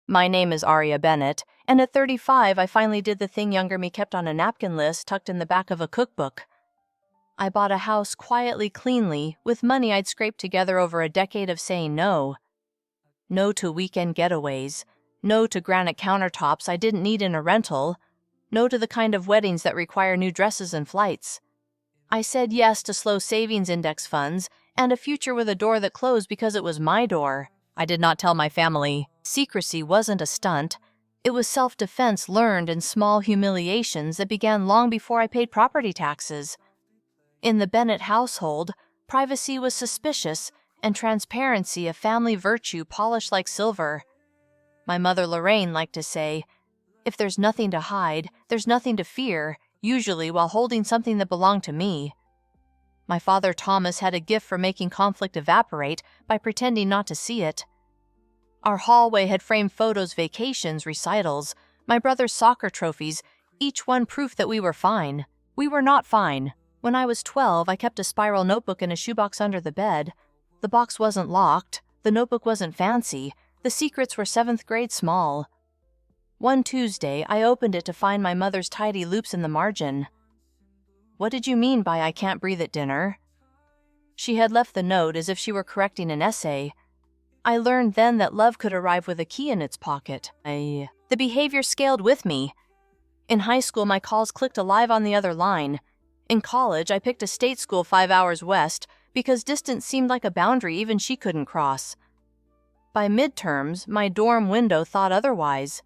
My name is Aria Bennett, and at 35 I finally did the thing younger me kept on a napkin list tucked in the back of a cookbook. I bought a house quietly, cleanly, with money I'd scraped together over a decade of saying no. No to weekend getaways. No to granite countertops I didn't need in a rental. No to the kind of weddings that require new dresses and flights. I said yes to slow savings index funds and a future with a door that closed because it was my door. I did not tell my family. Secrecy wasn't a stunt. It was self-defense learned in small humiliations that began long before I paid property taxes. In the Bennett household, privacy was suspicious and transparency a family virtue polished like silver. My mother Lorraine liked to say, "If there's nothing to hide, there's nothing to fear," usually while holding something that belonged to me. My father Thomas had a gift for making conflict evaporate by pretending not to see it. Our hallway had framed photos, vacations, recitals, my brother's soccer trophies, each one proof that we were fine. We were not fine. When I was 12, I kept a spiral notebook in a shoebox under the bed. The box wasn't locked, the notebook wasn't fancy, the secrets were 7th grade small. One Tuesday, I opened it to find my mother's tidy loops in the margin. "What did you mean by 'I can't breathe' at dinner?" She had left the note as if she were correcting an essay. I learned then that love could arrive with a key in its pocket. The behavior scaled with me. In high school, my calls clicked alive on the other line. In college, I picked a state school 5 hours west because distance seemed like a boundary even she couldn't cross. By midterms, my dorm window thought otherwise.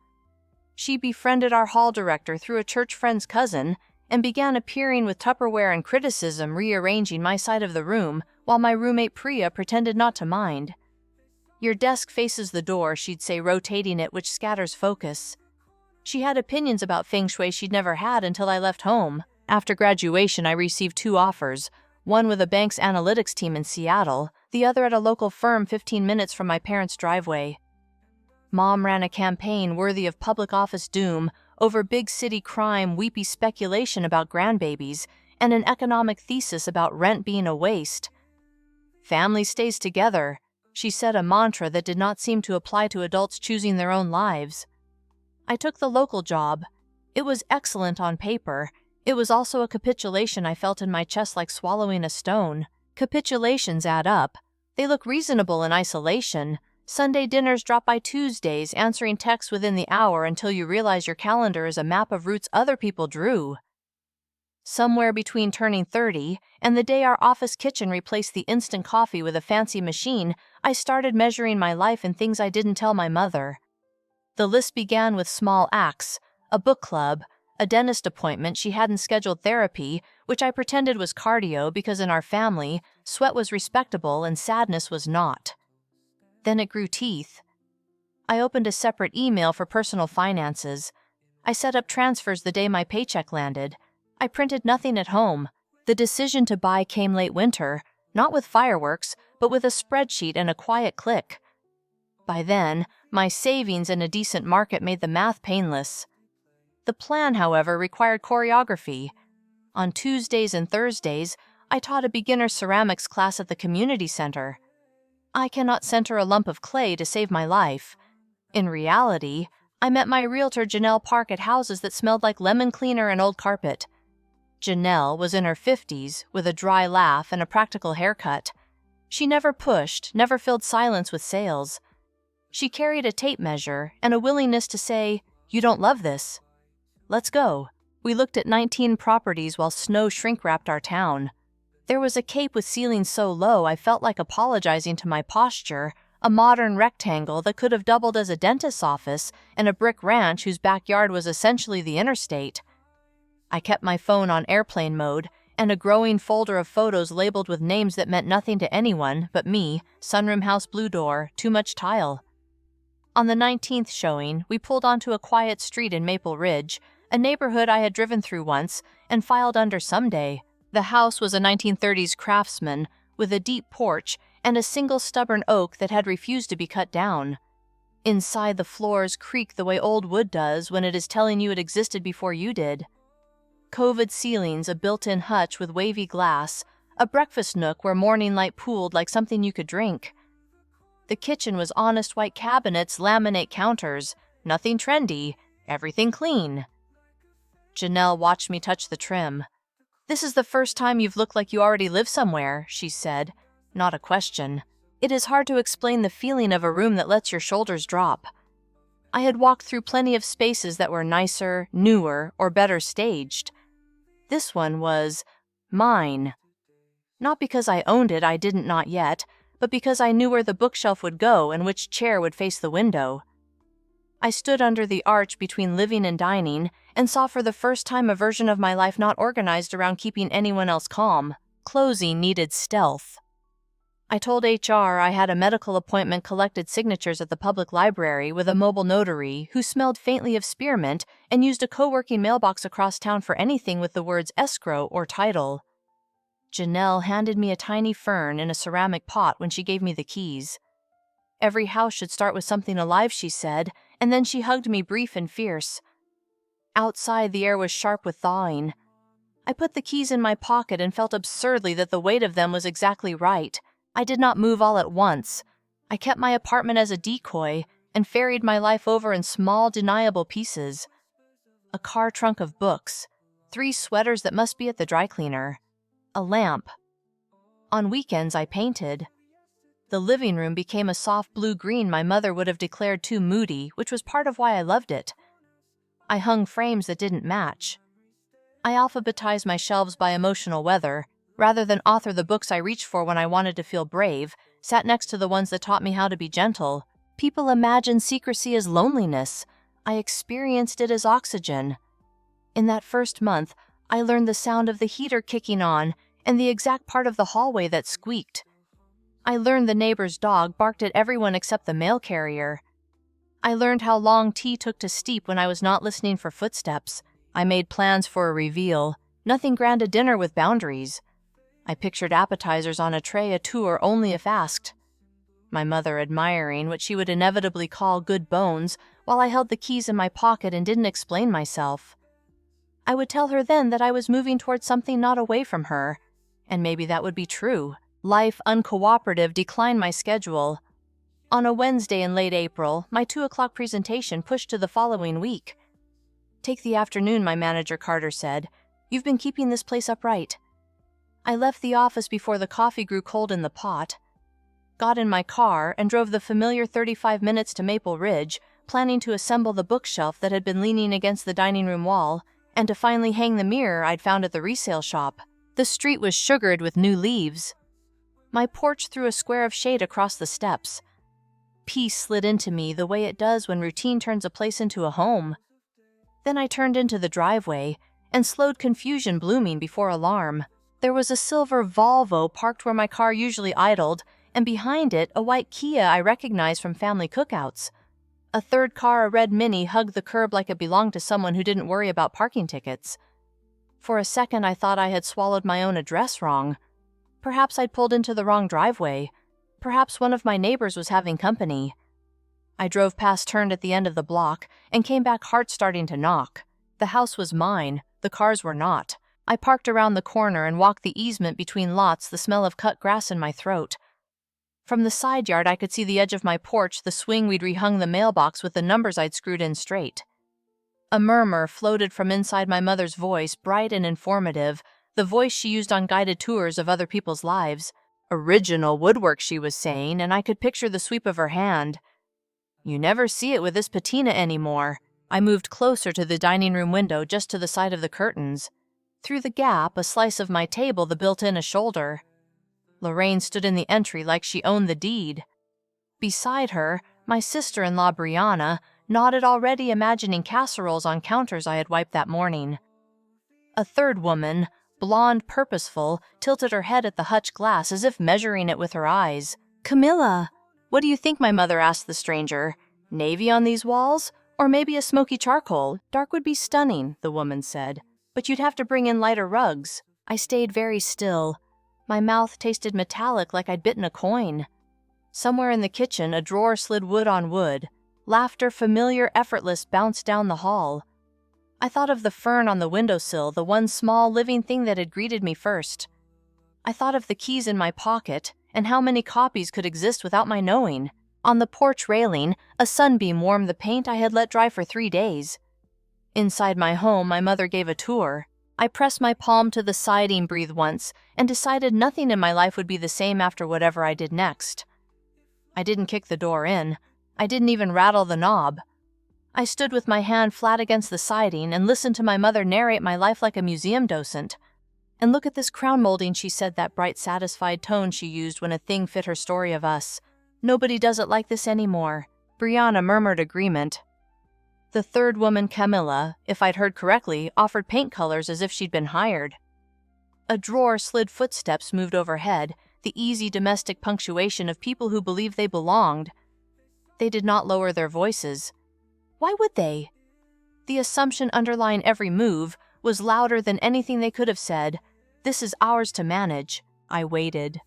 She befriended our hall director through a church friend's cousin and began appearing with Tupperware and criticism rearranging my side of the room while my roommate Priya pretended not to mind. "Your desk faces the door," she'd say, rotating it, which scatters focus. She had opinions about feng shui she'd never had until I left home. After graduation, I received 2 offers, one with a bank's analytics team in Seattle, the other at a local firm 15 minutes from my parents' driveway. Mom ran a campaign worthy of public office doom over big city crime, weepy speculation about grandbabies, and an economic thesis about rent being a waste. "Family stays together," she said, a mantra that did not seem to apply to adults choosing their own lives. I took the local job. It was excellent on paper. It was also a capitulation I felt in my chest like swallowing a stone. Capitulations add up. They look reasonable in isolation. Sunday dinners drop by Tuesdays, answering texts within the hour until you realize your calendar is a map of routes other people drew. Somewhere between turning 30 and the day our office kitchen replaced the instant coffee with a fancy machine, I started measuring my life in things I didn't tell my mother. The list began with small acts, a book club, a dentist appointment she hadn't scheduled therapy, which I pretended was cardio because in our family, sweat was respectable and sadness was not. Then it grew teeth. I opened a separate email for personal finances. I set up transfers the day my paycheck landed. I printed nothing at home. The decision to buy came late winter, not with fireworks, but with a spreadsheet and a quiet click. By then, my savings and a decent market made the math painless. The plan, however, required choreography. On Tuesdays and Thursdays, I taught a beginner ceramics class at the community center. I cannot center a lump of clay to save my life. In reality, I met my realtor Janelle Park at houses that smelled like lemon cleaner and old carpet. Janelle was in her 50s, with a dry laugh and a practical haircut. She never pushed, never filled silence with sales. She carried a tape measure and a willingness to say, "You don't love this. Let's go." We looked at 19 properties while snow shrink-wrapped our town. There was a cape with ceilings so low I felt like apologizing to my posture, a modern rectangle that could have doubled as a dentist's office, and a brick ranch whose backyard was essentially the interstate. I kept my phone on airplane mode, and a growing folder of photos labeled with names that meant nothing to anyone but me, sunroom house blue door, too much tile. On the 19th showing, we pulled onto a quiet street in Maple Ridge, a neighborhood I had driven through once and filed under someday. The house was a 1930s craftsman with a deep porch and a single stubborn oak that had refused to be cut down. Inside, the floors creak the way old wood does when it is telling you it existed before you did. Covered ceilings, a built-in hutch with wavy glass, a breakfast nook where morning light pooled like something you could drink. The kitchen was honest white cabinets, laminate counters, nothing trendy, everything clean. Janelle watched me touch the trim. "This is the first time you've looked like you already live somewhere," she said. Not a question. It is hard to explain the feeling of a room that lets your shoulders drop. I had walked through plenty of spaces that were nicer, newer, or better staged. This one was mine. Not because I owned it, I didn't not yet, but because I knew where the bookshelf would go and which chair would face the window. I stood under the arch between living and dining and saw for the first time a version of my life not organized around keeping anyone else calm. Closing needed stealth. I told HR I had a medical appointment, collected signatures at the public library with a mobile notary who smelled faintly of spearmint and used a co-working mailbox across town for anything with the words escrow or title. Janelle handed me a tiny fern in a ceramic pot when she gave me the keys. Every house should start with something alive, she said, and then she hugged me brief and fierce. Outside, the air was sharp with thawing. I put the keys in my pocket and felt absurdly that the weight of them was exactly right. I did not move all at once. I kept my apartment as a decoy and ferried my life over in small, deniable pieces. A car trunk of books, 3 sweaters that must be at the dry cleaner, a lamp. On weekends, I painted. The living room became a soft blue-green my mother would have declared too moody, which was part of why I loved it. I hung frames that didn't match. I alphabetized my shelves by emotional weather. Rather than author the books I reached for when I wanted to feel brave, sat next to the ones that taught me how to be gentle. People imagine secrecy as loneliness. I experienced it as oxygen. In that first month, I learned the sound of the heater kicking on and the exact part of the hallway that squeaked. I learned the neighbor's dog barked at everyone except the mail carrier. I learned how long tea took to steep when I was not listening for footsteps. I made plans for a reveal. Nothing grand a dinner with boundaries. I pictured appetizers on a tray, a tour only if asked. My mother admiring what she would inevitably call good bones, while I held the keys in my pocket and didn't explain myself. I would tell her then that I was moving towards something not away from her, and maybe that would be true. Life, uncooperative, declined my schedule. On a Wednesday in late April, my 2 o'clock presentation pushed to the following week. "Take the afternoon," my manager Carter said. "You've been keeping this place upright." I left the office before the coffee grew cold in the pot, got in my car, and drove the familiar 35 minutes to Maple Ridge, planning to assemble the bookshelf that had been leaning against the dining room wall, and to finally hang the mirror I'd found at the resale shop. The street was sugared with new leaves. My porch threw a square of shade across the steps. Peace slid into me the way it does when routine turns a place into a home. Then I turned into the driveway and slowed, confusion blooming before alarm. There was a silver Volvo parked where my car usually idled, and behind it a white Kia I recognized from family cookouts. A third car, a red Mini, hugged the curb like it belonged to someone who didn't worry about parking tickets. For a second I thought I had swallowed my own address wrong. Perhaps I'd pulled into the wrong driveway. Perhaps one of my neighbors was having company. I drove past, turned at the end of the block, and came back, heart starting to knock. The house was mine. The cars were not. I parked around the corner and walked the easement between lots, the smell of cut grass in my throat. From the side yard I could see the edge of my porch, the swing we'd rehung the mailbox with the numbers I'd screwed in straight. A murmur floated from inside my mother's voice, bright and informative, the voice she used on guided tours of other people's lives. "Original woodwork," she was saying, and I could picture the sweep of her hand. "You never see it with this patina anymore." I moved closer to the dining room window, just to the side of the curtains. Through the gap, a slice of my table, the built-in a shoulder. Lorraine stood in the entry like she owned the deed. Beside her, my sister-in-law Brianna nodded, already imagining casseroles on counters I had wiped that morning. A third woman, blonde, purposeful, tilted her head at the hutch glass as if measuring it with her eyes. "Camilla, what do you think?" my mother asked the stranger. "Navy on these walls? Or maybe a smoky charcoal? Dark would be stunning," the woman said. "But you'd have to bring in lighter rugs." I stayed very still. My mouth tasted metallic, like I'd bitten a coin. Somewhere in the kitchen, a drawer slid wood on wood. Laughter, familiar, effortless, bounced down the hall. I thought of the fern on the windowsill, the one small living thing that had greeted me first. I thought of the keys in my pocket, and how many copies could exist without my knowing. On the porch railing, a sunbeam warmed the paint I had let dry for 3 days. Inside my home, my mother gave a tour. I pressed my palm to the siding, breathed once, and decided nothing in my life would be the same after whatever I did next. I didn't kick the door in. I didn't even rattle the knob. I stood with my hand flat against the siding and listened to my mother narrate my life like a museum docent. "And look at this crown molding," she said, that bright, satisfied tone she used when a thing fit her story of us. "Nobody does it like this anymore." Brianna murmured agreement. The third woman, Camilla, if I'd heard correctly, offered paint colors as if she'd been hired. A drawer slid, footsteps moved overhead, the easy domestic punctuation of people who believed they belonged. They did not lower their voices. Why would they? The assumption underlying every move was louder than anything they could have said. "This is ours to manage." I waited.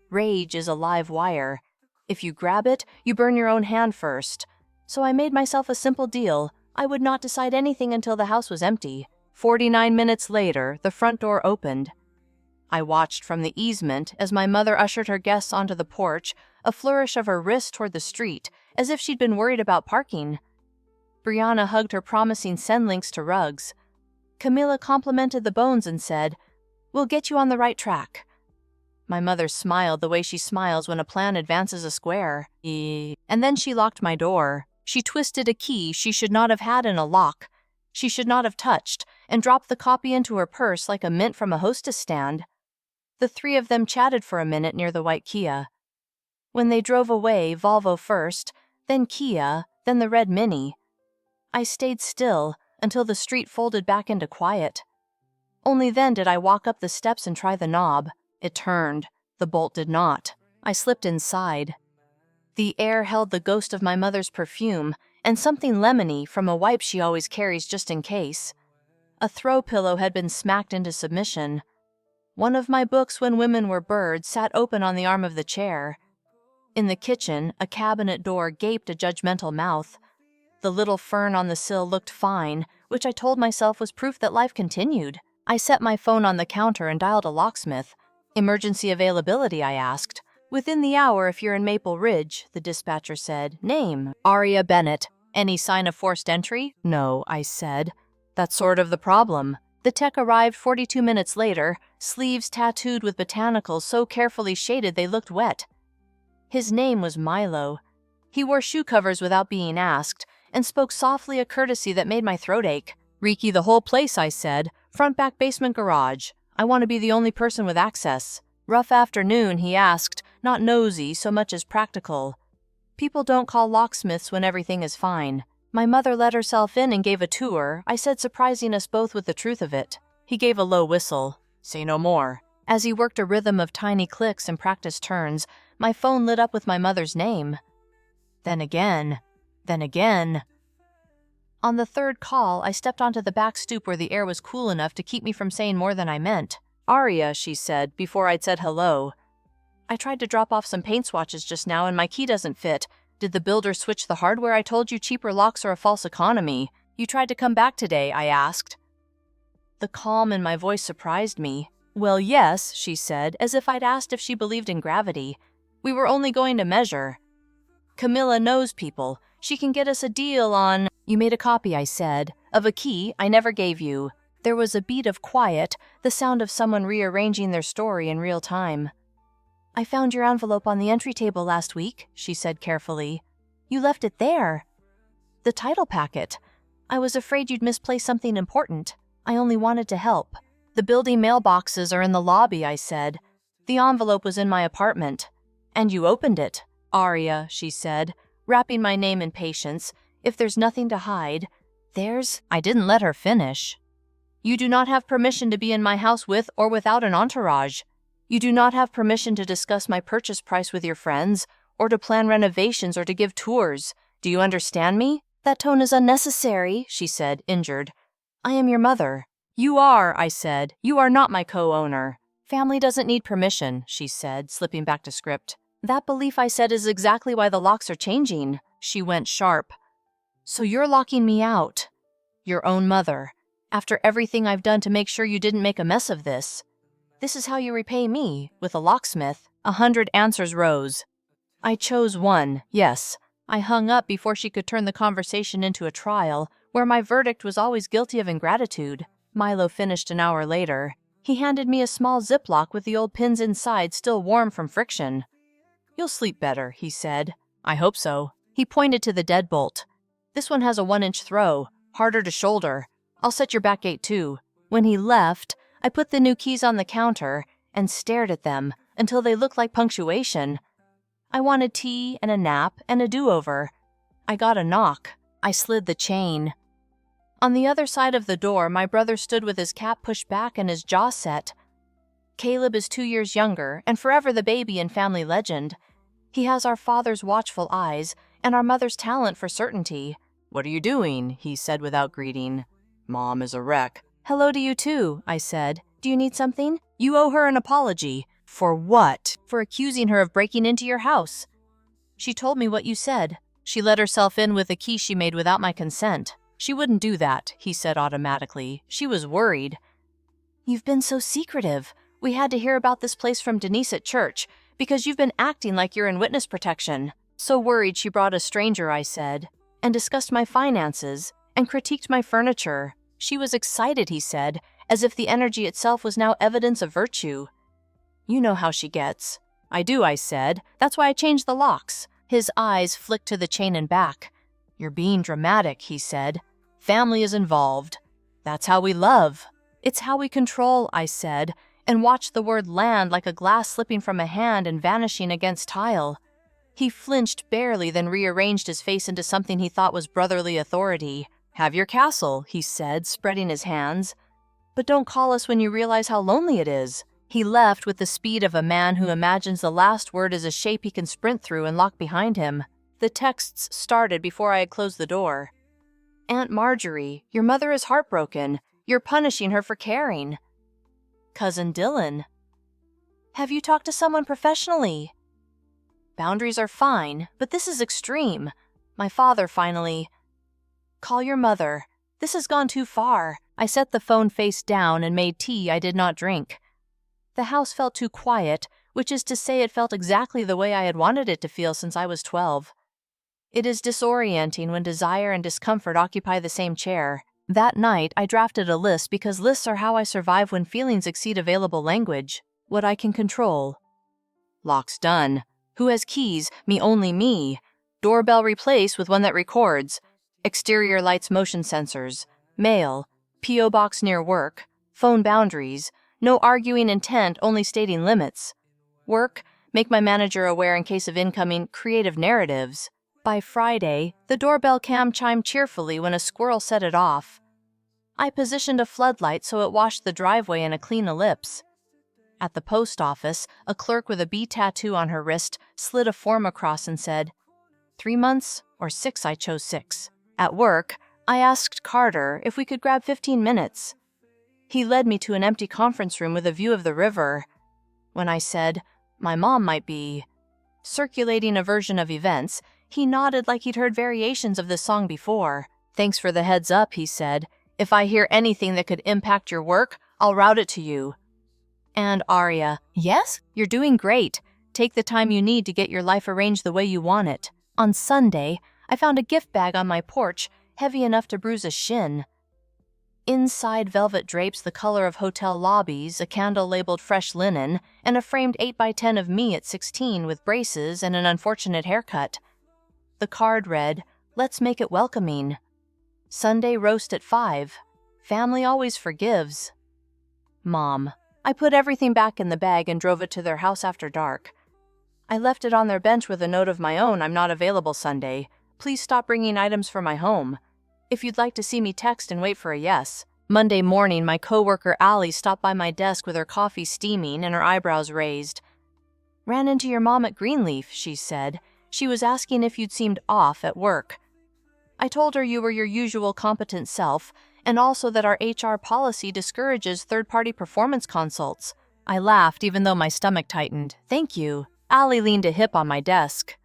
Rage is a live wire. If you grab it, you burn your own hand first. So I made myself a simple deal. I would not decide anything until the house was empty. 49 minutes later, the front door opened. I watched from the easement as my mother ushered her guests onto the porch, a flourish of her wrist toward the street, as if she'd been worried about parking. Brianna hugged her, promising send links to rugs. Camilla complimented the bones and said, "We'll get you on the right track." My mother smiled the way she smiles when a plan advances a square. And then she locked my door. She twisted a key she should not have had in a lock. She should not have touched, and dropped the copy into her purse like a mint from a hostess stand. The three of them chatted for a minute near the white Kia. When they drove away, Volvo first, then Kia, then the red Mini. I stayed still until the street folded back into quiet. Only then did I walk up the steps and try the knob. It turned. The bolt did not. I slipped inside. The air held the ghost of my mother's perfume and something lemony from a wipe she always carries just in case. A throw pillow had been smacked into submission. One of my books, When Women Were Birds, sat open on the arm of the chair. In the kitchen, a cabinet door gaped a judgmental mouth. The little fern on the sill looked fine, which I told myself was proof that life continued. I set my phone on the counter and dialed a locksmith. "Emergency availability?" I asked. "Within the hour if you're in Maple Ridge," the dispatcher said. "Name?" "Aria Bennett." "Any sign of forced entry?" "No," I said. "That's sort of the problem." The tech arrived 42 minutes later, sleeves tattooed with botanicals so carefully shaded they looked wet. His name was Milo. He wore shoe covers without being asked, and spoke softly, a courtesy that made my throat ache. "Reiki the whole place," I said. "Front, back, basement, garage. I want to be the only person with access." "Rough afternoon?" he asked, not nosy so much as practical. People don't call locksmiths when everything is fine. My mother let herself in and gave a tour, I said, surprising us both with the truth of it. He gave a low whistle. "Say no more." As he worked a rhythm of tiny clicks and practiced turns, my phone lit up with my mother's name. Then again. On the third call, I stepped onto the back stoop where the air was cool enough to keep me from saying more than I meant. "Aria," she said, before I'd said hello. "I tried to drop off some paint swatches just now and my key doesn't fit. Did the builder switch the hardware? I told you cheaper locks are a false economy. You tried to come back today?" I asked. The calm in my voice surprised me. "Well, yes," she said, as if I'd asked if she believed in gravity. "We were only going to measure. Camilla knows people. She can get us a deal on—" "You made a copy," I said, "of a key I never gave you." There was a beat of quiet, the sound of someone rearranging their story in real time. "I found your envelope on the entry table last week," she said carefully. "You left it there." "The title packet. I was afraid you'd misplaced something important. I only wanted to help." "The building mailboxes are in the lobby," I said. "The envelope was in my apartment." "And you opened it." "Aria," she said, rapping my name in patience. "If there's nothing to hide, there's—" I didn't let her finish. "You do not have permission to be in my house with or without an entourage. You do not have permission to discuss my purchase price with your friends, or to plan renovations or to give tours. Do you understand me?" "That tone is unnecessary," she said, injured. "I am your mother." "You are," I said. "You are not my co-owner." "Family doesn't need permission," she said, slipping back to script. "That belief," I said, "is exactly why the locks are changing." She went sharp. "So you're locking me out?" "Your own mother. After everything I've done to make sure you didn't make a mess of this. This is how you repay me, with a locksmith." 100 answers rose. I chose one, yes. I hung up before she could turn the conversation into a trial, where my verdict was always guilty of ingratitude. Milo finished an hour later. He handed me a small Ziploc with the old pins inside still warm from friction. "You'll sleep better," he said. "I hope so." He pointed to the deadbolt. "This one has a 1-inch throw, harder to shoulder. I'll set your back gate too." When he left, I put the new keys on the counter and stared at them until they looked like punctuation. I wanted tea and a nap and a do-over. I got a knock. I slid the chain. On the other side of the door, my brother stood with his cap pushed back and his jaw set. Caleb is 2 years younger and forever the baby in family legend. He has our father's watchful eyes and our mother's talent for certainty. "What are you doing?" he said without greeting. "Mom is a wreck." "Hello to you too," I said. "Do you need something?" "You owe her an apology." "For what?" "For accusing her of breaking into your house." "She told me what you said. She let herself in with a key she made without my consent." "She wouldn't do that," he said automatically. "She was worried." "You've been so secretive. We had to hear about this place from Denise at church, because you've been acting like you're in witness protection." "So worried she brought a stranger," I said, "and discussed my finances, and critiqued my furniture. She was excited," he said, as if the energy itself was now evidence of virtue. "You know how she gets." "I do," I said. "That's why I changed the locks." His eyes flicked to the chain and back. "You're being dramatic," he said. "Family is involved. That's how we love." "It's how we control," I said, and watched the word land like a glass slipping from a hand and vanishing against tile. He flinched barely, then rearranged his face into something he thought was brotherly authority. "Have your castle," he said, spreading his hands. "But don't call us when you realize how lonely it is." He left with the speed of a man who imagines the last word is a shape he can sprint through and lock behind him. The texts started before I had closed the door. "Aunt Marjorie, your mother is heartbroken. You're punishing her for caring." "Cousin Dylan." "Have you talked to someone professionally?" "Boundaries are fine, but this is extreme. My father finally." "Call your mother. This has gone too far." I set the phone face down and made tea I did not drink. The house felt too quiet, which is to say it felt exactly the way I had wanted it to feel since I was 12. It is disorienting when desire and discomfort occupy the same chair. That night, I drafted a list because lists are how I survive when feelings exceed available language. What I can control. Locks done. Who has keys? Me, only me. Doorbell replaced with one that records. Exterior lights, motion sensors. Mail. P.O. box near work. Phone boundaries. No arguing intent, only stating limits. Work. Make my manager aware in case of incoming creative narratives. By Friday, the doorbell cam chimed cheerfully when a squirrel set it off. I positioned a floodlight so it washed the driveway in a clean ellipse. At the post office, a clerk with a bee tattoo on her wrist slid a form across and said, 3 months or 6, I chose 6. At work, I asked Carter if we could grab 15 minutes. He led me to an empty conference room with a view of the river. When I said, my mom might be circulating a version of events, he nodded like he'd heard variations of this song before. "Thanks for the heads up," he said. "If I hear anything that could impact your work, I'll route it to you." And Arya, "Yes? You're doing great. Take the time you need to get your life arranged the way you want it." On Sunday, I found a gift bag on my porch, heavy enough to bruise a shin. Inside velvet drapes the color of hotel lobbies, a candle labeled fresh linen, and a framed 8x10 of me at 16 with braces and an unfortunate haircut. The card read, "Let's make it welcoming." Sunday roast at 5. Family always forgives. Mom. I put everything back in the bag and drove it to their house after dark. I left it on their bench with a note of my own, "I'm not available Sunday. Please stop bringing items for my home. If you'd like to see me, text and wait for a yes." Monday morning, my coworker Allie stopped by my desk with her coffee steaming and her eyebrows raised. "Ran into your mom at Greenleaf," she said. "She was asking if you'd seemed off at work." I told her you were your usual competent self, and also that our HR policy discourages third-party performance consults. I laughed even though my stomach tightened. "Thank you." Allie leaned a hip on my desk.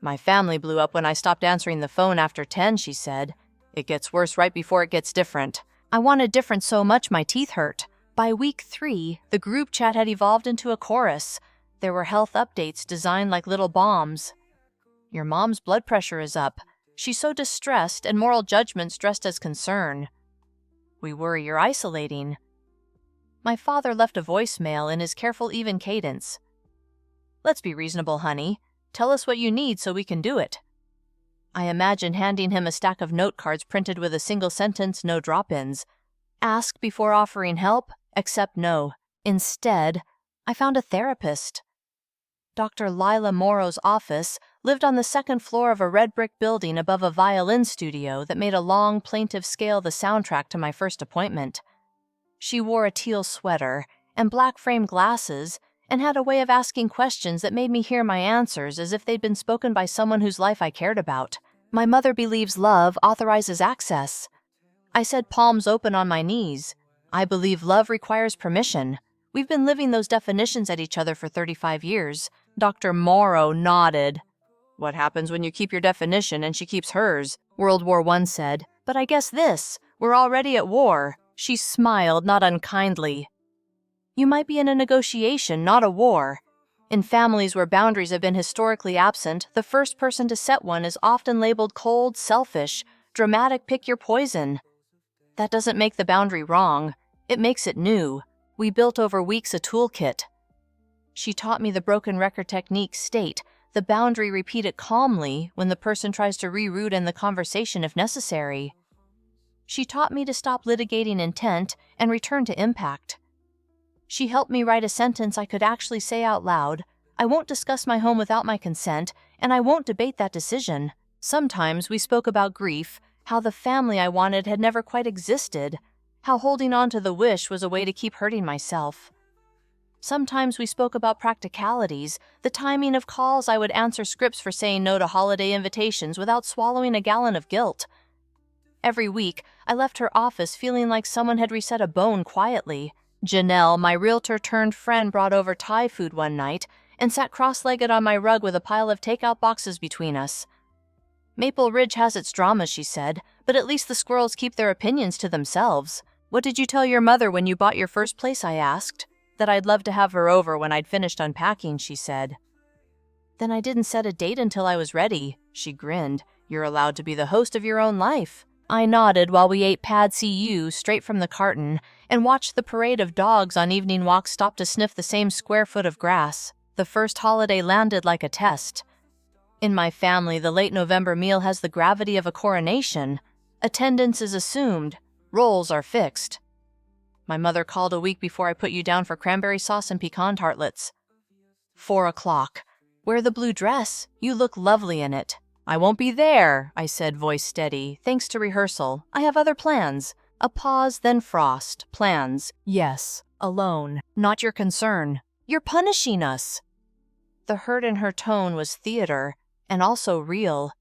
"My family blew up when I stopped answering the phone after 10, she said. "It gets worse right before it gets different." I wanted different so much my teeth hurt. By week 3, the group chat had evolved into a chorus. There were health updates designed like little bombs. Your mom's blood pressure is up. She's so distressed, and moral judgments dressed as concern. We worry you're isolating. My father left a voicemail in his careful, even cadence. Let's be reasonable, honey. Tell us what you need so we can do it. I imagined handing him a stack of note cards printed with a single sentence, no drop-ins. Ask before offering help, accept no. Instead, I found a therapist. Dr. Lila Morrow's office lived on the second floor of a red brick building above a violin studio that made a long, plaintive scale the soundtrack to my first appointment. She wore a teal sweater and black frame glasses and had a way of asking questions that made me hear my answers as if they'd been spoken by someone whose life I cared about. My mother believes love authorizes access. I said, palms open on my knees. I believe love requires permission. We've been living those definitions at each other for 35 years. Dr. Morrow nodded. What happens when you keep your definition and she keeps hers? World War I said. But I guess this. We're already at war. She smiled, not unkindly. You might be in a negotiation, not a war. In families where boundaries have been historically absent, the first person to set one is often labeled cold, selfish, dramatic, pick your poison. That doesn't make the boundary wrong. It makes it new. We built over weeks a toolkit. She taught me the broken record technique state, the boundary repeat it calmly when the person tries to reroute in the conversation if necessary. She taught me to stop litigating intent and return to impact. She helped me write a sentence I could actually say out loud. I won't discuss my home without my consent, and I won't debate that decision. Sometimes we spoke about grief, how the family I wanted had never quite existed, how holding on to the wish was a way to keep hurting myself. Sometimes we spoke about practicalities, the timing of calls I would answer scripts for saying no to holiday invitations without swallowing a gallon of guilt. Every week, I left her office feeling like someone had reset a bone quietly. Janelle, my realtor-turned-friend, brought over Thai food one night and sat cross-legged on my rug with a pile of takeout boxes between us. Maple Ridge has its dramas, she said, but at least the squirrels keep their opinions to themselves. What did you tell your mother when you bought your first place, I asked. That I'd love to have her over when I'd finished unpacking, she said. Then I didn't set a date until I was ready, she grinned. You're allowed to be the host of your own life. I nodded while we ate Pad CU straight from the carton and watched the parade of dogs on evening walks stop to sniff the same square foot of grass. The first holiday landed like a test. In my family, the late November meal has the gravity of a coronation. Attendance is assumed. Roles are fixed. My mother called a week before I put you down for cranberry sauce and pecan tartlets. 4 o'clock. Wear the blue dress. You look lovely in it. I won't be there, I said, voice steady. Thanks to rehearsal. I have other plans. A pause, then frost. Plans. Yes. Alone. Not your concern. You're punishing us. The hurt in her tone was theater, and also real.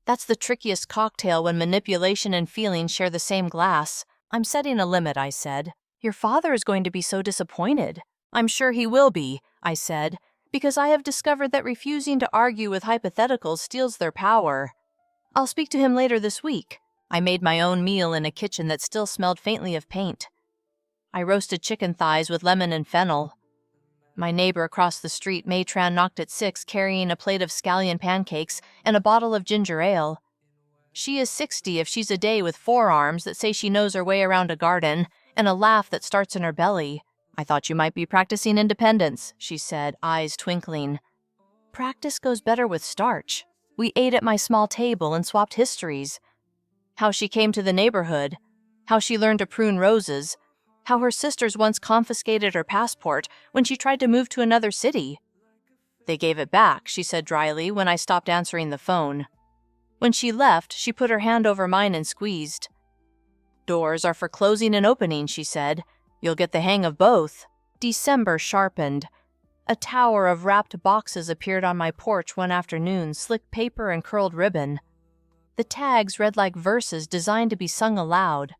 That's the trickiest cocktail when manipulation and feeling share the same glass. I'm setting a limit, I said. Your father is going to be so disappointed. I'm sure he will be, I said, because I have discovered that refusing to argue with hypotheticals steals their power. I'll speak to him later this week. I made my own meal in a kitchen that still smelled faintly of paint. I roasted chicken thighs with lemon and fennel. My neighbor across the street, Matran, knocked at 6 carrying a plate of scallion pancakes and a bottle of ginger ale. She is 60 if she's a day with forearms that say she knows her way around a garden and a laugh that starts in her belly. I thought you might be practicing independence, she said, eyes twinkling. Practice goes better with starch. We ate at my small table and swapped histories. How she came to the neighborhood, how she learned to prune roses, how her sisters once confiscated her passport when she tried to move to another city. They gave it back, she said dryly when I stopped answering the phone. When she left, she put her hand over mine and squeezed. Doors are for closing and opening, she said. You'll get the hang of both. December sharpened. A tower of wrapped boxes appeared on my porch one afternoon, slick paper and curled ribbon. The tags read like verses designed to be sung aloud.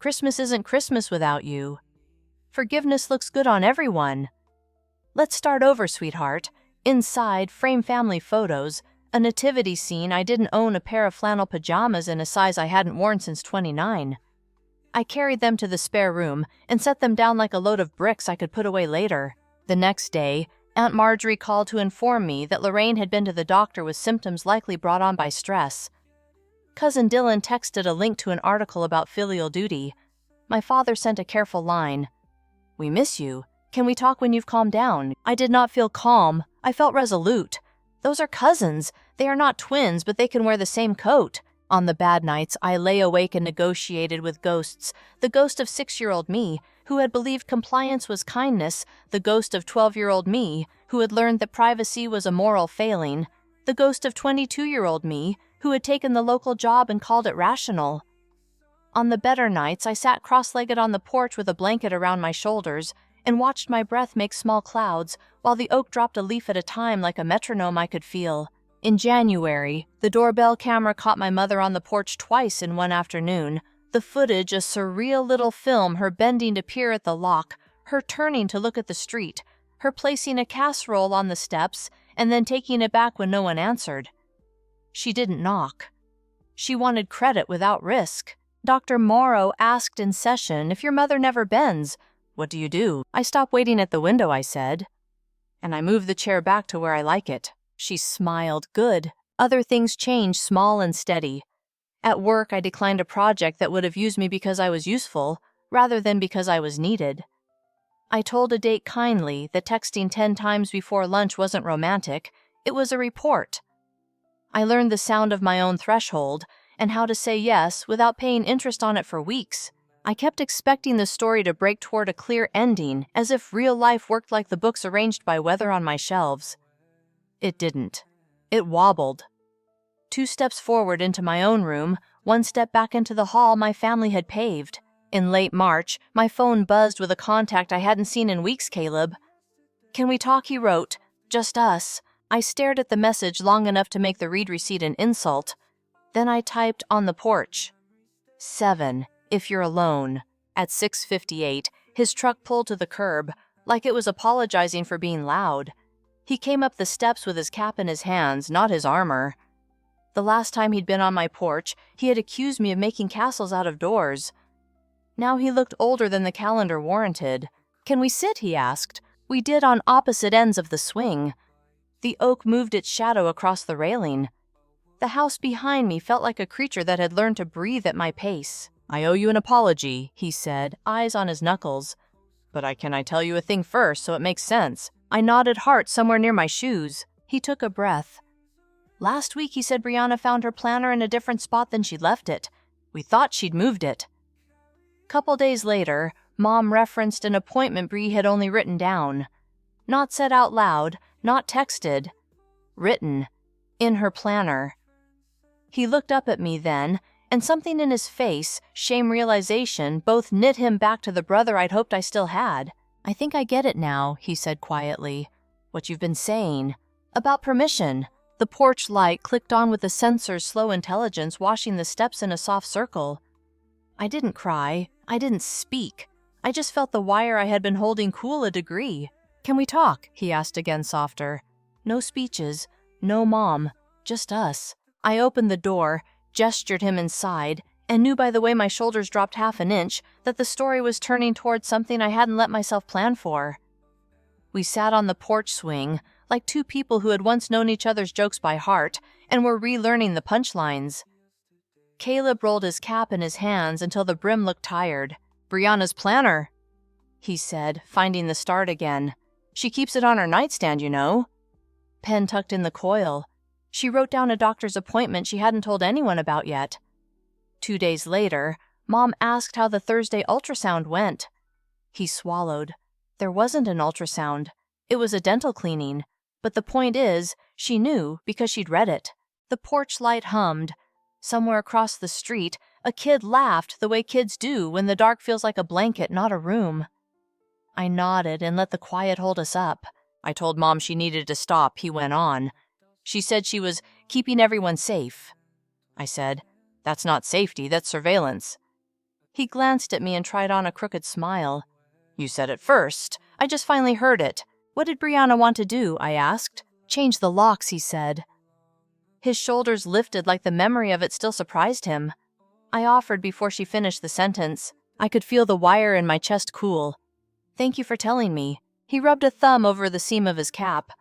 Christmas isn't Christmas without you. Forgiveness looks good on everyone. Let's start over, sweetheart. Inside, frame family photos, a nativity scene. I didn't own a pair of flannel pajamas in a size I hadn't worn since 29. I carried them to the spare room and set them down like a load of bricks I could put away later. The next day, Aunt Marjorie called to inform me that Lorraine had been to the doctor with symptoms likely brought on by stress. Cousin Dylan texted a link to an article about filial duty. My father sent a careful line. "We miss you. Can we talk when you've calmed down?" I did not feel calm. I felt resolute. Those are cousins. They are not twins, but they can wear the same coat. On the bad nights, I lay awake and negotiated with ghosts. The ghost of 6-year-old me, who had believed compliance was kindness. The ghost of 12-year-old me, who had learned that privacy was a moral failing. The ghost of 22-year-old me, who had taken the local job and called it rational. On the better nights, I sat cross-legged on the porch with a blanket around my shoulders and watched my breath make small clouds while the oak dropped a leaf at a time like a metronome I could feel. In January, the doorbell camera caught my mother on the porch twice in one afternoon. The footage, a surreal little film, her bending to peer at the lock, her turning to look at the street, her placing a casserole on the steps and then taking it back when no one answered. She didn't knock. She wanted credit without risk. Dr. Morrow asked in session, "If your mother never bends, what do you do?" "I stop waiting at the window," I said. "And I move the chair back to where I like it." She smiled. Good. Other things change, small and steady. At work, I declined a project that would have used me because I was useful, rather than because I was needed. I told a date kindly that texting 10 times before lunch wasn't romantic. It was a report. I learned the sound of my own threshold and how to say yes without paying interest on it for weeks. I kept expecting the story to break toward a clear ending, as if real life worked like the books arranged by weather on my shelves. It didn't. It wobbled. 2 steps forward into my own room, 1 step back into the hall my family had paved. In late March, my phone buzzed with a contact I hadn't seen in weeks, Caleb. "Can we talk?" he wrote. "Just us." I stared at the message long enough to make the read receipt an insult. Then I typed "on the porch." 7, if you're alone. At 6:58, his truck pulled to the curb, like it was apologizing for being loud. He came up the steps with his cap in his hands, not his armor. The last time he'd been on my porch, he had accused me of making castles out of doors. Now he looked older than the calendar warranted. "Can we sit?" he asked. We did on opposite ends of the swing. The oak moved its shadow across the railing. The house behind me felt like a creature that had learned to breathe at my pace. "I owe you an apology," he said, eyes on his knuckles. "But can I tell you a thing first so it makes sense?" I nodded, heart somewhere near my shoes. He took a breath. "Last week he said Brianna found her planner in a different spot than she'd left it. We thought she'd moved it." Couple days later, Mom referenced an appointment Bree had only written down. Not said out loud, not texted. Written. In her planner. He looked up at me then, and something in his face, shame, realization, both knit him back to the brother I'd hoped I still had. "I think I get it now," he said quietly. "What you've been saying. About permission." The porch light clicked on with the sensor's slow intelligence washing the steps in a soft circle. I didn't cry. I didn't speak. I just felt the wire I had been holding cool a degree. "Can we talk?" he asked again, softer. No speeches. No Mom. Just us. I opened the door, gestured him inside, and knew by the way my shoulders dropped half an inch that the story was turning towards something I hadn't let myself plan for. We sat on the porch swing, like 2 people who had once known each other's jokes by heart and were relearning the punchlines. Caleb rolled his cap in his hands until the brim looked tired. "Brianna's planner," he said, finding the start again. "She keeps it on her nightstand, you know." Pen tucked in the coil. She wrote down a doctor's appointment she hadn't told anyone about yet. 2 days later, Mom asked how the Thursday ultrasound went. He swallowed. There wasn't an ultrasound. It was a dental cleaning. But the point is, she knew because she'd read it. The porch light hummed. Somewhere across the street, a kid laughed the way kids do when the dark feels like a blanket, not a room. I nodded and let the quiet hold us up. "I told Mom she needed to stop," he went on. "She said she was keeping everyone safe." I said, "That's not safety, that's surveillance." He glanced at me and tried on a crooked smile. "You said it first. I just finally heard it. What did Brianna want to do?" I asked. "Change the locks," he said. His shoulders lifted like the memory of it still surprised him. I offered before she finished the sentence. I could feel the wire in my chest cool. "Thank you for telling me." He rubbed a thumb over the seam of his cap.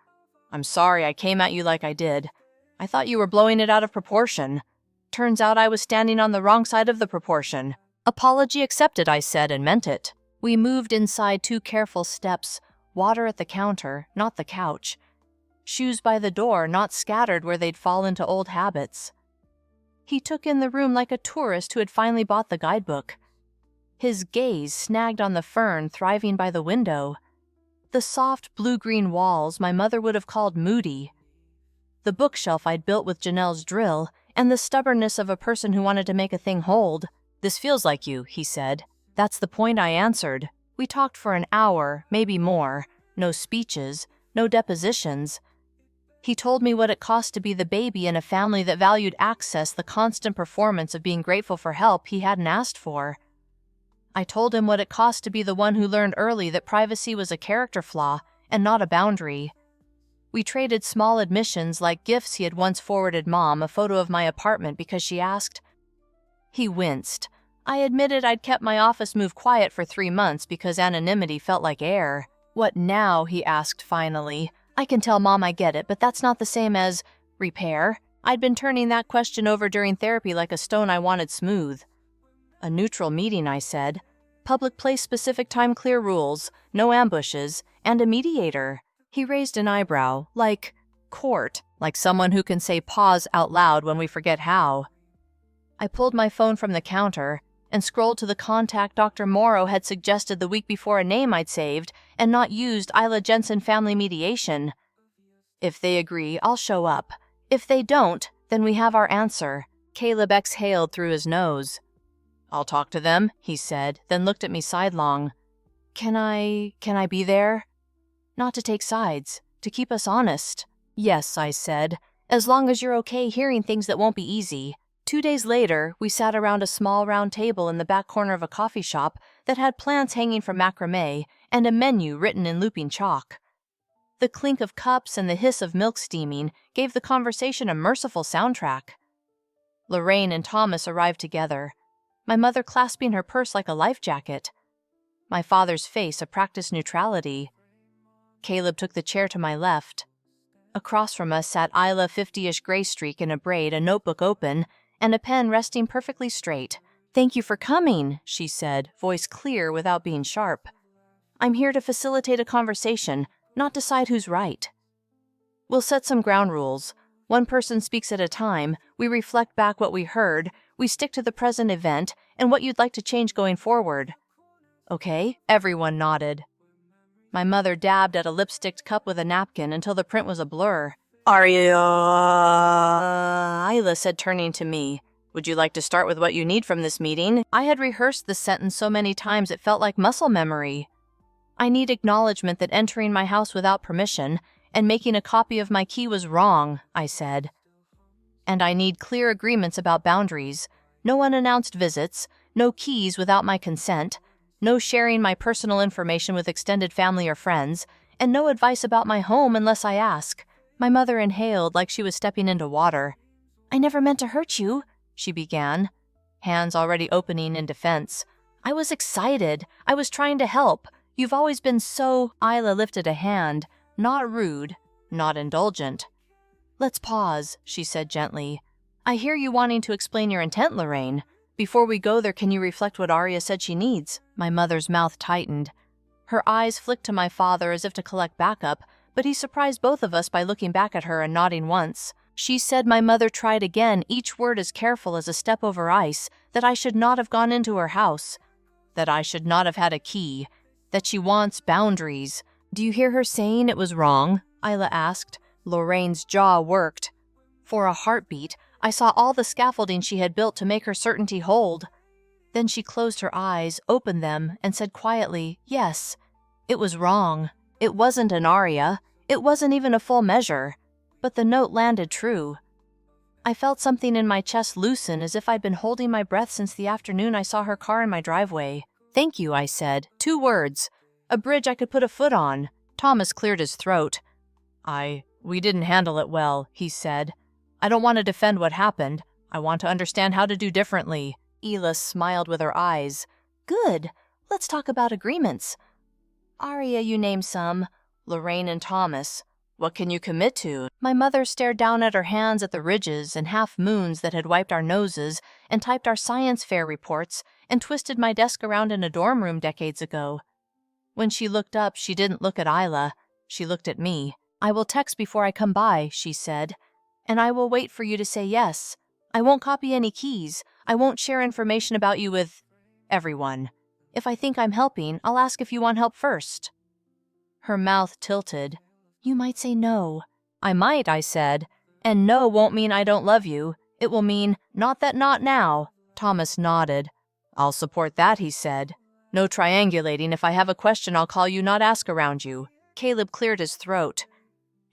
I'm sorry I came at you like I did. I thought you were blowing it out of proportion. Turns out I was standing on the wrong side of the proportion. Apology accepted, I said, and meant it. We moved inside 2 careful steps, water at the counter, not the couch. Shoes by the door, not scattered where they'd fall into old habits. He took in the room like a tourist who had finally bought the guidebook. His gaze snagged on the fern thriving by the window. The soft blue-green walls my mother would have called moody. The bookshelf I'd built with Janelle's drill, and the stubbornness of a person who wanted to make a thing hold. This feels like you, he said. That's the point, I answered. We talked for an hour, maybe more. No speeches, no depositions. He told me what it cost to be the baby in a family that valued access, the constant performance of being grateful for help he hadn't asked for. I told him what it cost to be the one who learned early that privacy was a character flaw and not a boundary. We traded small admissions like gifts. He had once forwarded Mom a photo of my apartment because she asked. He winced. I admitted I'd kept my office move quiet for 3 months because anonymity felt like air. What now? He asked finally. I can tell Mom I get it, but that's not the same as repair. I'd been turning that question over during therapy like a stone I wanted smooth. A neutral meeting, I said. Public place, specific time, clear rules, no ambushes, and a mediator. He raised an eyebrow, like court, like someone who can say pause out loud when we forget how. I pulled my phone from the counter and scrolled to the contact Dr. Morrow had suggested the week before, a name I'd saved and not used, Isla Jensen Family Mediation. If they agree, I'll show up. If they don't, then we have our answer. Caleb exhaled through his nose. I'll talk to them, he said, then looked at me sidelong. Can I be there? Not to take sides, to keep us honest. Yes, I said, as long as you're okay hearing things that won't be easy. 2 days later, we sat around a small round table in the back corner of a coffee shop that had plants hanging from macrame and a menu written in looping chalk. The clink of cups and the hiss of milk steaming gave the conversation a merciful soundtrack. Lorraine and Thomas arrived together, my mother clasping her purse like a life jacket. My father's face a practiced neutrality. Caleb took the chair to my left. Across from us sat Isla, 50-ish gray streak in a braid, a notebook open, and a pen resting perfectly straight. Thank you for coming, she said, voice clear without being sharp. I'm here to facilitate a conversation, not decide who's right. We'll set some ground rules. 1 person speaks at a time, we reflect back what we heard, we stick to the present event, and what you'd like to change going forward. Okay, everyone nodded. My mother dabbed at a lipsticked cup with a napkin until the print was a blur. Isla said, turning to me. Would you like to start with what you need from this meeting? I had rehearsed the sentence so many times it felt like muscle memory. I need acknowledgement that entering my house without permission and making a copy of my key was wrong, I said. And I need clear agreements about boundaries. No unannounced visits, no keys without my consent, no sharing my personal information with extended family or friends, and no advice about my home unless I ask. My mother inhaled like she was stepping into water. I never meant to hurt you, she began, hands already opening in defense. I was excited. I was trying to help. You've always been so— Isla lifted a hand, not rude, not indulgent. Let's pause, she said gently. I hear you wanting to explain your intent, Lorraine. Before we go there, can you reflect what Arya said she needs? My mother's mouth tightened. Her eyes flicked to my father as if to collect backup, but he surprised both of us by looking back at her and nodding once. She said my mother tried again, each word as careful as a step over ice, that I should not have gone into her house, that I should not have had a key, that she wants boundaries. Do you hear her saying it was wrong? Isla asked. Lorraine's jaw worked. For a heartbeat, I saw all the scaffolding she had built to make her certainty hold. Then she closed her eyes, opened them, and said quietly, yes, it was wrong. It wasn't an aria. It wasn't even a full measure. But the note landed true. I felt something in my chest loosen as if I'd been holding my breath since the afternoon I saw her car in my driveway. Thank you, I said. 2 words. A bridge I could put a foot on. Thomas cleared his throat. We didn't handle it well, he said. I don't want to defend what happened. I want to understand how to do differently. Ela smiled with her eyes. Good. Let's talk about agreements. Aria, you name some. Lorraine and Thomas. What can you commit to? My mother stared down at her hands at the ridges and half moons that had wiped our noses and typed our science fair reports and twisted my desk around in a dorm room decades ago. When she looked up, she didn't look at Isla. She looked at me. I will text before I come by, she said. And I will wait for you to say yes. I won't copy any keys. I won't share information about you with everyone. If I think I'm helping, I'll ask if you want help first. Her mouth tilted. You might say no. I might, I said. And no won't mean I don't love you. It will mean, not now. Thomas nodded. I'll support that, he said. No triangulating. If I have a question, I'll call you, not ask around you. Caleb cleared his throat.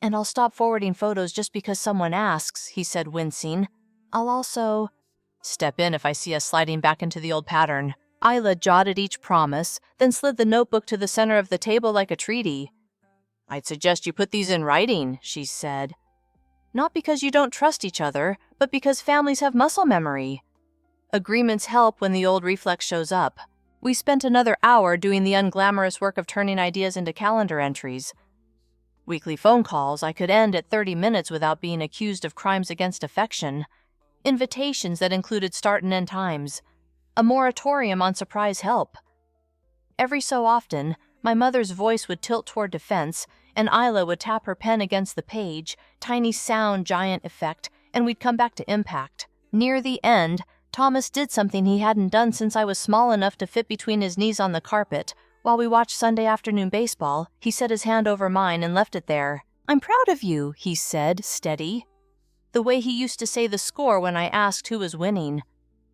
And I'll stop forwarding photos just because someone asks, he said, wincing. I'll also step in if I see us sliding back into the old pattern. Isla jotted each promise, then slid the notebook to the center of the table like a treaty. I'd suggest you put these in writing, she said. Not because you don't trust each other, but because families have muscle memory. Agreements help when the old reflex shows up. We spent another hour doing the unglamorous work of turning ideas into calendar entries. Weekly phone calls I could end at 30 minutes without being accused of crimes against affection. Invitations that included start and end times. A moratorium on surprise help. Every so often, my mother's voice would tilt toward defense, and Isla would tap her pen against the page, tiny sound, giant effect, and we'd come back to impact. Near the end, Thomas did something he hadn't done since I was small enough to fit between his knees on the carpet. While we watched Sunday afternoon baseball, he set his hand over mine and left it there. I'm proud of you, he said, steady. The way he used to say the score when I asked who was winning.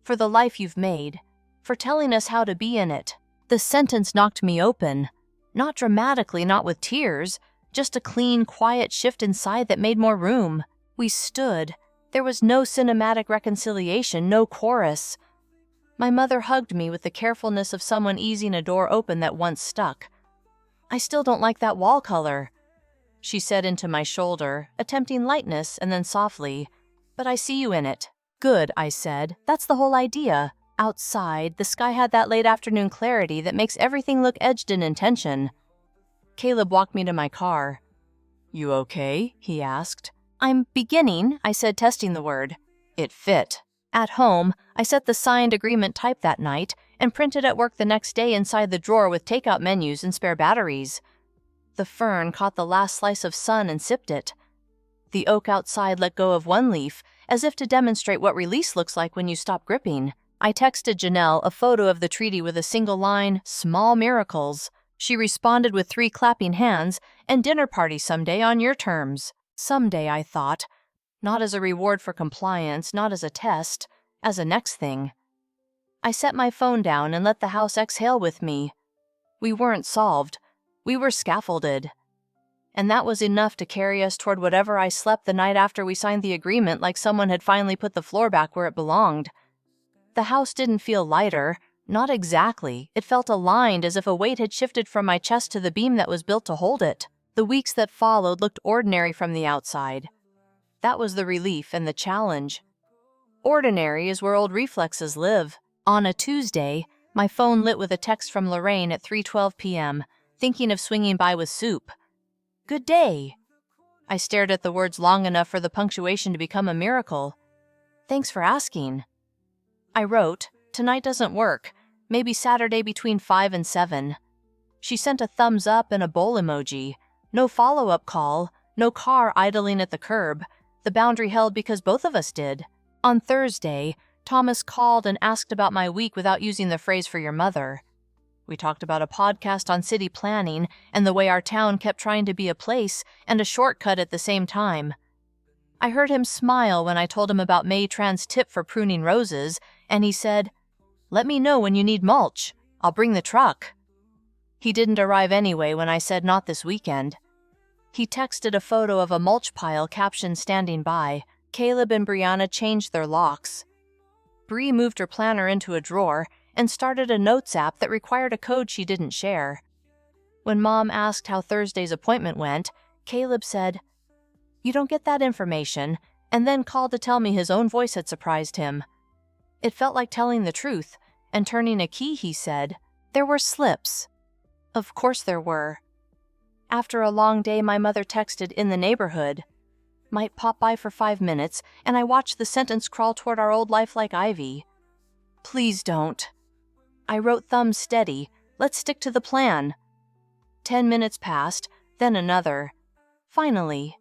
For the life you've made. For telling us how to be in it. The sentence knocked me open. Not dramatically, not with tears. Just a clean, quiet shift inside that made more room. We stood. There was no cinematic reconciliation, no chorus. My mother hugged me with the carefulness of someone easing a door open that once stuck. I still don't like that wall color, she said into my shoulder, attempting lightness and then softly. But I see you in it. Good, I said. That's the whole idea. Outside, the sky had that late afternoon clarity that makes everything look edged in intention. Caleb walked me to my car. You okay? He asked. I'm beginning, I said, testing the word. It fit. At home, I set the signed agreement typed that night and printed at work the next day inside the drawer with takeout menus and spare batteries. The fern caught the last slice of sun and sipped it. The oak outside let go of one leaf, as if to demonstrate what release looks like when you stop gripping. I texted Janelle a photo of the treaty with a single line, small miracles. She responded with 3 clapping hands, and dinner party someday on your terms. Someday, I thought. Not as a reward for compliance, not as a test, as a next thing. I set my phone down and let the house exhale with me. We weren't solved. We were scaffolded. And that was enough to carry us toward whatever I slept the night after we signed the agreement, like someone had finally put the floor back where it belonged. The house didn't feel lighter. Not exactly. It felt aligned, as if a weight had shifted from my chest to the beam that was built to hold it. The weeks that followed looked ordinary from the outside. That was the relief and the challenge. Ordinary is where old reflexes live. On a Tuesday, my phone lit with a text from Lorraine at 3:12 p.m., thinking of swinging by with soup. Good day. I stared at the words long enough for the punctuation to become a miracle. Thanks for asking. I wrote, tonight doesn't work. Maybe Saturday between 5 and 7. She sent a thumbs up and a bowl emoji. No follow-up call. No car idling at the curb. The boundary held because both of us did. On Thursday, Thomas called and asked about my week without using the phrase "for your mother." We talked about a podcast on city planning and the way our town kept trying to be a place and a shortcut at the same time. I heard him smile when I told him about May Tran's tip for pruning roses, and he said, "Let me know when you need mulch. I'll bring the truck." He didn't arrive anyway when I said not this weekend. He texted a photo of a mulch pile captioned "standing by." Caleb and Brianna changed their locks. Bree moved her planner into a drawer and started a notes app that required a code she didn't share. When Mom asked how Thursday's appointment went, Caleb said, "You don't get that information," and then called to tell me his own voice had surprised him. It felt like telling the truth and turning a key, he said. There were slips. Of course there were. After a long day, my mother texted in the neighborhood. Might pop by for 5 minutes, and I watched the sentence crawl toward our old life like ivy. Please don't. I wrote thumbs steady. Let's stick to the plan. 10 minutes passed, then another. Finally.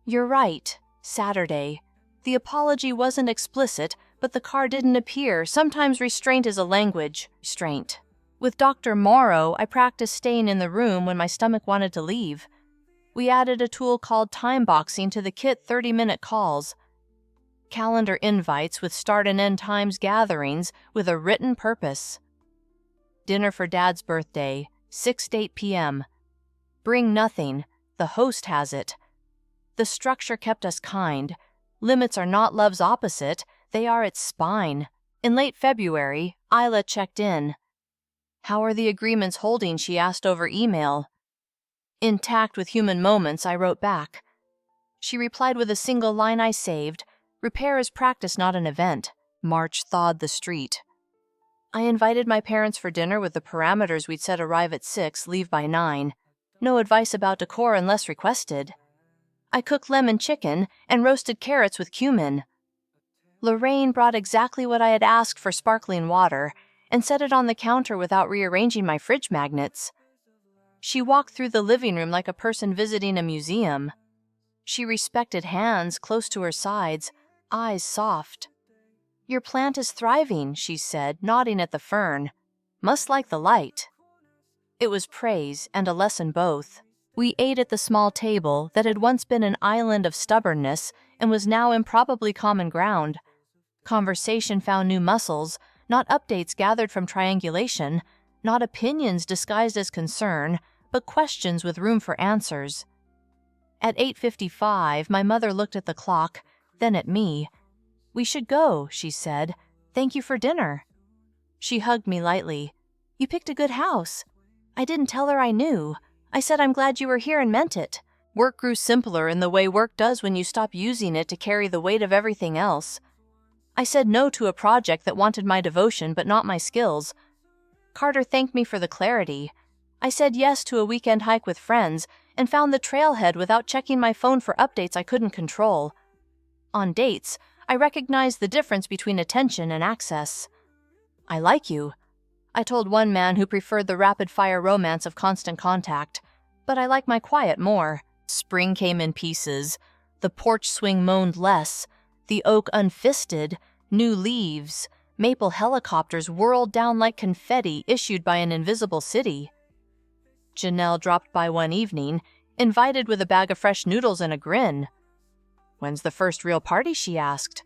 You're right. Saturday. The apology wasn't explicit, but the car didn't appear. Sometimes restraint is a language. Restraint. With Dr. Morrow, I practiced staying in the room when my stomach wanted to leave. We added a tool called time boxing to the kit, 30-minute calls. Calendar invites with start and end times, gatherings with a written purpose. Dinner for Dad's birthday, 6 to 8 p.m. Bring nothing. The host has it. The structure kept us kind. Limits are not love's opposite. They are its spine. In late February, Isla checked in. How are the agreements holding, she asked over email. Intact with human moments, I wrote back. She replied with a single line I saved. Repair is practice, not an event. March thawed the street. I invited my parents for dinner with the parameters we'd set: arrive at 6, leave by 9. No advice about decor unless requested. I cooked lemon chicken and roasted carrots with cumin. Lorraine brought exactly what I had asked for: sparkling water, and set it on the counter without rearranging my fridge magnets. She walked through the living room like a person visiting a museum. She respected hands close to her sides, eyes soft. Your plant is thriving, she said, nodding at the fern. Must like the light. It was praise and a lesson both. We ate at the small table that had once been an island of stubbornness and was now improbably common ground. Conversation found new muscles, not updates gathered from triangulation, not opinions disguised as concern, but questions with room for answers. At 8:55, my mother looked at the clock, then at me. We should go, she said. Thank you for dinner. She hugged me lightly. You picked a good house. I didn't tell her I knew. I said I'm glad you were here and meant it. Work grew simpler in the way work does when you stop using it to carry the weight of everything else. I said no to a project that wanted my devotion but not my skills. Carter thanked me for the clarity. I said yes to a weekend hike with friends and found the trailhead without checking my phone for updates I couldn't control. On dates, I recognized the difference between attention and access. I like you. I told one man who preferred the rapid-fire romance of constant contact, but I like my quiet more. Spring came in pieces. The porch swing moaned less. The oak unfisted. New leaves. Maple helicopters whirled down like confetti issued by an invisible city. Janelle dropped by one evening, invited with a bag of fresh noodles and a grin. When's the first real party, she asked.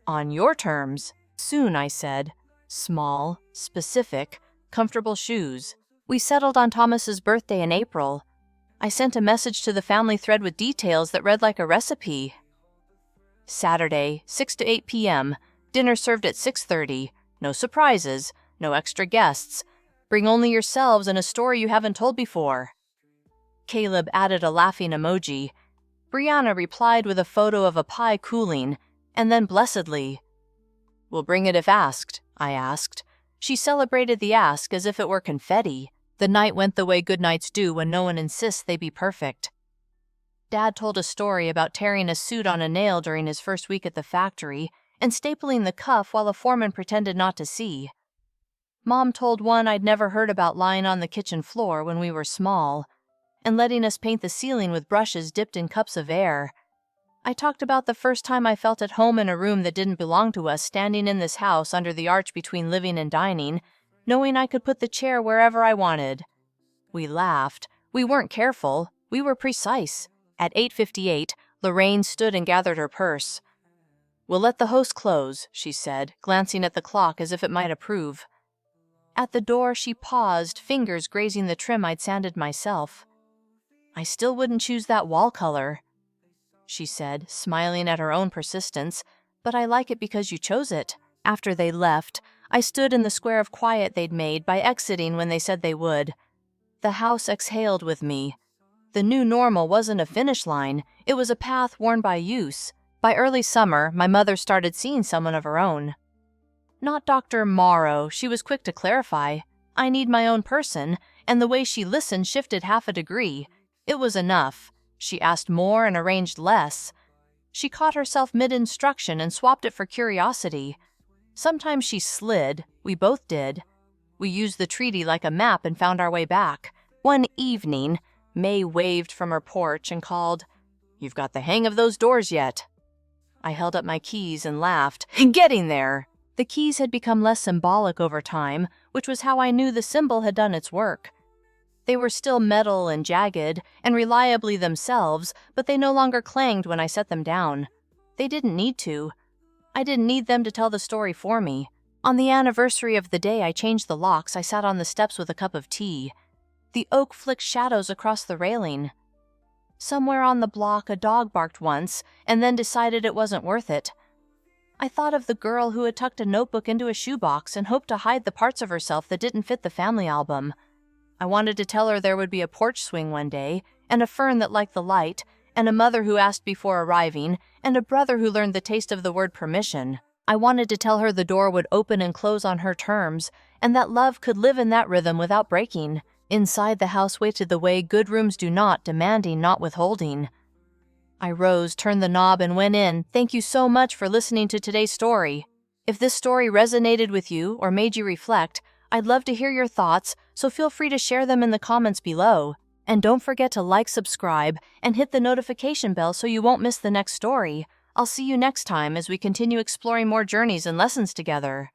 On your terms. Soon, I said. Small, specific, comfortable shoes. We settled on Thomas's birthday in April. I sent a message to the family thread with details that read like a recipe. Saturday, 6 to 8 p.m. Dinner served at 6:30. No surprises, no extra guests. Bring only yourselves and a story you haven't told before. Caleb added a laughing emoji. Brianna replied with a photo of a pie cooling, and then blessedly. We'll bring it if asked, I asked. She celebrated the ask as if it were confetti. The night went the way good nights do when no one insists they be perfect. Dad told a story about tearing a suit on a nail during his first week at the factory and stapling the cuff while a foreman pretended not to see. Mom told one I'd never heard about lying on the kitchen floor when we were small and letting us paint the ceiling with brushes dipped in cups of air. I talked about the first time I felt at home in a room that didn't belong to us, standing in this house under the arch between living and dining, knowing I could put the chair wherever I wanted. We laughed. We weren't careful. We were precise. At 8:58, Lorraine stood and gathered her purse. We'll let the host close, she said, glancing at the clock as if it might approve. At the door, she paused, fingers grazing the trim I'd sanded myself. I still wouldn't choose that wall color, she said, smiling at her own persistence, but I like it because you chose it. After they left, I stood in the square of quiet they'd made by exiting when they said they would. The house exhaled with me. The new normal wasn't a finish line, it was a path worn by use. By early summer, my mother started seeing someone of her own. Not Dr. Morrow, she was quick to clarify. I need my own person, and the way she listened shifted half a degree. It was enough. She asked more and arranged less. She caught herself mid-instruction and swapped it for curiosity. Sometimes she slid. We both did. We used the treaty like a map and found our way back. One evening, May waved from her porch and called, "You've got the hang of those doors yet." I held up my keys and laughed. Getting there! The keys had become less symbolic over time, which was how I knew the symbol had done its work. They were still metal and jagged, and reliably themselves, but they no longer clanged when I set them down. They didn't need to. I didn't need them to tell the story for me. On the anniversary of the day I changed the locks, I sat on the steps with a cup of tea. The oak flicked shadows across the railing. Somewhere on the block, a dog barked once, and then decided it wasn't worth it. I thought of the girl who had tucked a notebook into a shoebox and hoped to hide the parts of herself that didn't fit the family album. I wanted to tell her there would be a porch swing one day, and a fern that liked the light, and a mother who asked before arriving, and a brother who learned the taste of the word permission. I wanted to tell her the door would open and close on her terms, and that love could live in that rhythm without breaking. Inside the house waited the way good rooms do not, demanding, not withholding. I rose, turned the knob, and went in. Thank you so much for listening to today's story. If this story resonated with you or made you reflect, I'd love to hear your thoughts, so feel free to share them in the comments below. And don't forget to like, subscribe, and hit the notification bell so you won't miss the next story. I'll see you next time as we continue exploring more journeys and lessons together.